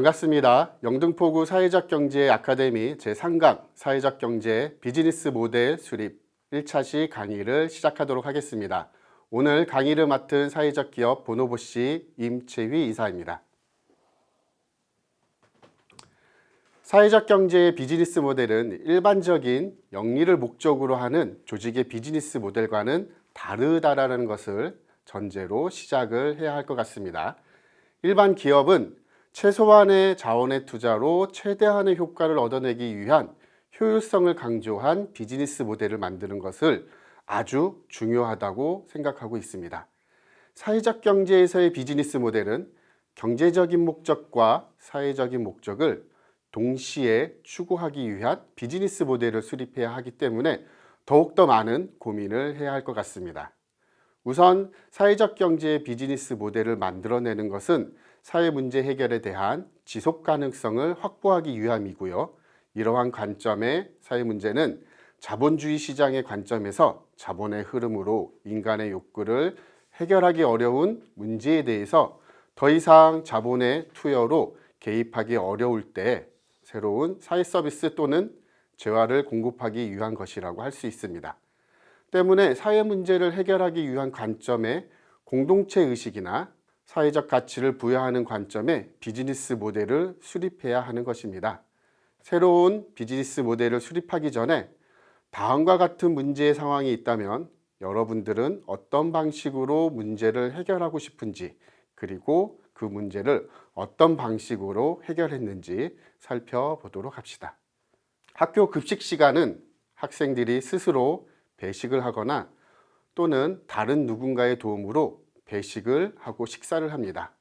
반갑습니다. 영등포구 사회적경제 아카데미 제3강 사회적경제 비즈니스 모델 수립 1차시 강의를 시작하도록 하겠습니다. 오늘 강의를 맡은 사회적기업 보노보씨 임채휘 이사입니다. 사회적경제의 비즈니스 모델은 일반적인 영리를 목적으로 하는 조직의 비즈니스 모델과는 다르다라는 것을 전제로 시작을 해야 할 것 같습니다. 일반 기업은 최소한의 자원의 투자로 최대한의 효과를 얻어내기 위한 효율성을 강조한 비즈니스 모델을 만드는 것을 아주 중요하다고 생각하고 있습니다. 사회적 경제에서의 비즈니스 모델은 경제적인 목적과 사회적인 목적을 동시에 추구하기 위한 비즈니스 모델을 수립해야 하기 때문에 더욱더 많은 고민을 해야 할 것 같습니다. 우선 사회적 경제의 비즈니스 모델을 만들어내는 것은 사회 문제 해결에 대한 지속 가능성을 확보하기 위함이고요. 이러한 관점의 사회 문제는 자본주의 시장의 관점에서 자본의 흐름으로 인간의 욕구를 해결하기 어려운 문제에 대해서 더 이상 자본의 투여로 개입하기 어려울 때 새로운 사회 서비스 또는 재화를 공급하기 위한 것이라고 할 수 있습니다. 때문에 사회 문제를 해결하기 위한 관점의 공동체 의식이나 사회적 가치를 부여하는 관점의 비즈니스 모델을 수립해야 하는 것입니다. 새로운 비즈니스 모델을 수립하기 전에 다음과 같은 문제의 상황이 있다면 여러분들은 어떤 방식으로 문제를 해결하고 싶은지 그리고 그 문제를 어떤 방식으로 해결했는지 살펴보도록 합시다. 학교 급식 시간은 학생들이 스스로 배식을 하거나 또는 다른 누군가의 도움으로 배식을 하고 식사를 합니다.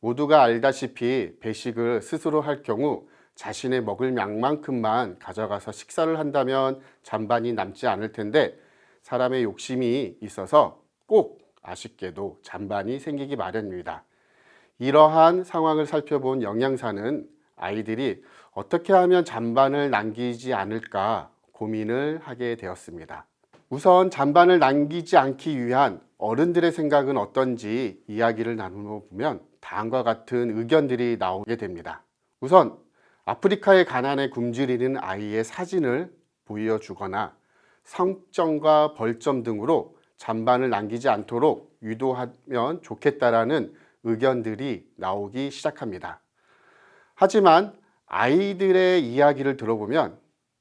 모두가 알다시피 배식을 스스로 할 경우 자신의 먹을 양만큼만 가져가서 식사를 한다면 잔반이 남지 않을 텐데 사람의 욕심이 있어서 꼭 아쉽게도 잔반이 생기기 마련입니다. 이러한 상황을 살펴본 영양사는 아이들이 어떻게 하면 잔반을 남기지 않을까 고민을 하게 되었습니다. 우선 잔반을 남기지 않기 위한 어른들의 생각은 어떤지 이야기를 나누어 보면 다음과 같은 의견들이 나오게 됩니다. 우선 아프리카의 가난에 굶주리는 아이의 사진을 보여주거나 상점과 벌점 등으로 잔반을 남기지 않도록 유도하면 좋겠다라는 의견들이 나오기 시작합니다. 하지만 아이들의 이야기를 들어보면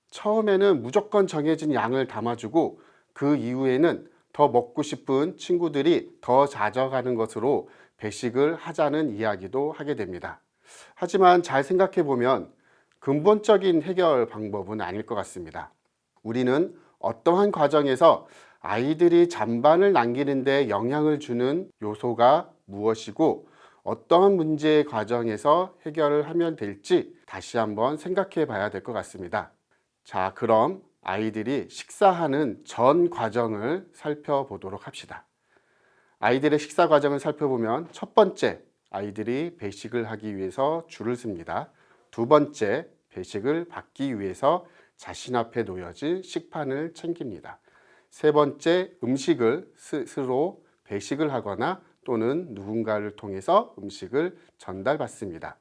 처음에는 무조건 정해진 양을 담아주고 그 이후에는 더 먹고 싶은 친구들이 더 잦아가는 것으로 배식을 하자는 이야기도 하게 됩니다. 하지만 잘 생각해 보면 근본적인 해결 방법은 아닐 것 같습니다. 우리는 어떠한 과정에서 아이들이 잔반을 남기는 데 영향을 주는 요소가 무엇이고 어떠한 문제의 과정에서 해결을 하면 될지 다시 한번 생각해 봐야 될 것 같습니다. 자, 그럼 아이들이 식사하는 전 과정을 살펴보도록 합시다. 아이들의 식사 과정을 살펴보면 첫 번째, 아이들이 배식을 하기 위해서 줄을 섭니다. 두 번째, 배식을 받기 위해서 자신 앞에 놓여진 식판을 챙깁니다. 세 번째, 음식을 스스로 배식을 하거나 또는 누군가를 통해서 음식을 전달받습니다.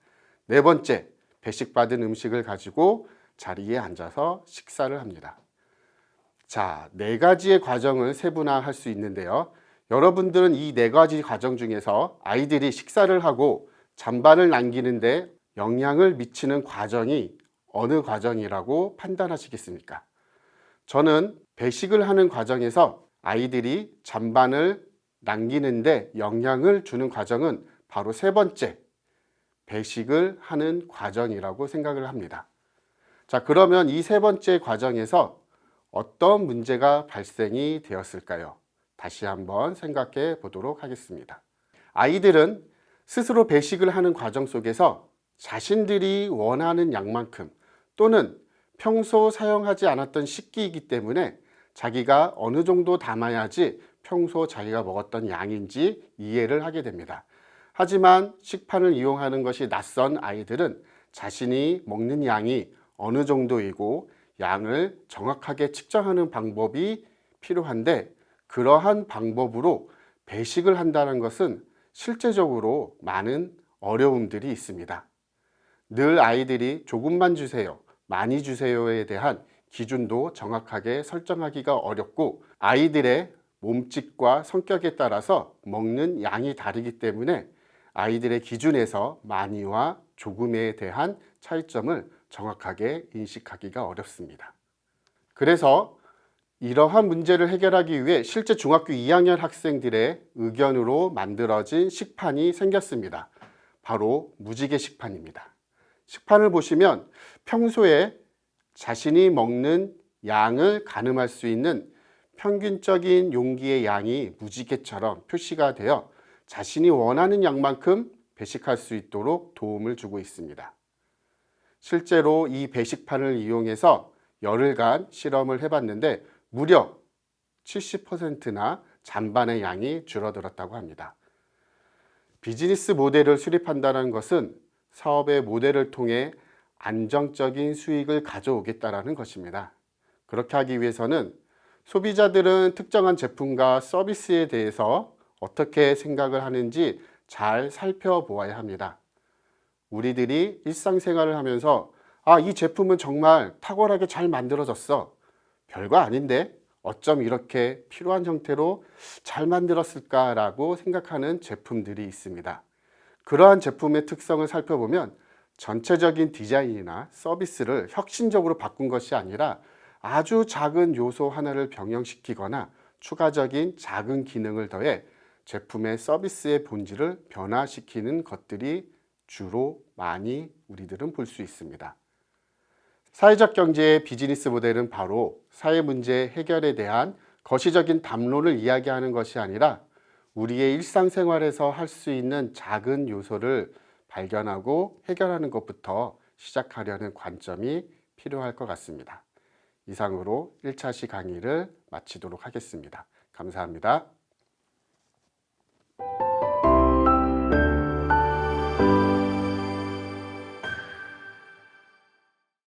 네 번째, 배식받은 음식을 가지고 자리에 앉아서 식사를 합니다. 자, 네 가지의 과정을 세분화할 수 있는데요. 여러분들은 이 네 가지 과정 중에서 아이들이 식사를 하고 잔반을 남기는데 영향을 미치는 과정이 어느 과정이라고 판단하시겠습니까? 저는 배식을 하는 과정에서 아이들이 잔반을 남기는데 영향을 주는 과정은 바로 세 번째, 배식을 하는 과정이라고 생각을 합니다. 자, 그러면 이 세 번째 과정에서 어떤 문제가 발생이 되었을까요? 다시 한번 생각해 보도록 하겠습니다. 아이들은 스스로 배식을 하는 과정 속에서 자신들이 원하는 양만큼 또는 평소 사용하지 않았던 식기이기 때문에 자기가 어느 정도 담아야지 평소 자기가 먹었던 양인지 이해를 하게 됩니다. 하지만 식판을 이용하는 것이 낯선 아이들은 자신이 먹는 양이 어느 정도이고 양을 정확하게 측정하는 방법이 필요한데 그러한 방법으로 배식을 한다는 것은 실제적으로 많은 어려움들이 있습니다. 늘 아이들이 조금만 주세요, 많이 주세요에 대한 기준도 정확하게 설정하기가 어렵고 아이들의 몸집과 성격에 따라서 먹는 양이 다르기 때문에 아이들의 기준에서 많이와 조금에 대한 차이점을 정확하게 인식하기가 어렵습니다. 그래서 이러한 문제를 해결하기 위해 실제 중학교 2학년 학생들의 의견으로 만들어진 식판이 생겼습니다. 바로 무지개 식판입니다. 식판을 보시면 평소에 자신이 먹는 양을 가늠할 수 있는 평균적인 용기의 양이 무지개처럼 표시가 되어 자신이 원하는 양만큼 배식할 수 있도록 도움을 주고 있습니다. 실제로 이 배식판을 이용해서 열흘간 실험을 해봤는데 무려 70%나 잔반의 양이 줄어들었다고 합니다. 비즈니스 모델을 수립한다는 것은 사업의 모델을 통해 안정적인 수익을 가져오겠다는 것입니다. 그렇게 하기 위해서는 소비자들은 특정한 제품과 서비스에 대해서 어떻게 생각을 하는지 잘 살펴보아야 합니다. 우리들이 일상생활을 하면서 이 제품은 정말 탁월하게 잘 만들어졌어. 별거 아닌데 어쩜 이렇게 필요한 형태로 잘 만들었을까라고 생각하는 제품들이 있습니다. 그러한 제품의 특성을 살펴보면 전체적인 디자인이나 서비스를 혁신적으로 바꾼 것이 아니라 아주 작은 요소 하나를 병행시키거나 추가적인 작은 기능을 더해 제품의 서비스의 본질을 변화시키는 것들이 주로 많이 우리들은 볼 수 있습니다. 사회적 경제의 비즈니스 모델은 바로 사회 문제 해결에 대한 거시적인 담론을 이야기하는 것이 아니라 우리의 일상생활에서 할 수 있는 작은 요소를 발견하고 해결하는 것부터 시작하려는 관점이 필요할 것 같습니다. 이상으로 1차 시 강의를 마치도록 하겠습니다. 감사합니다.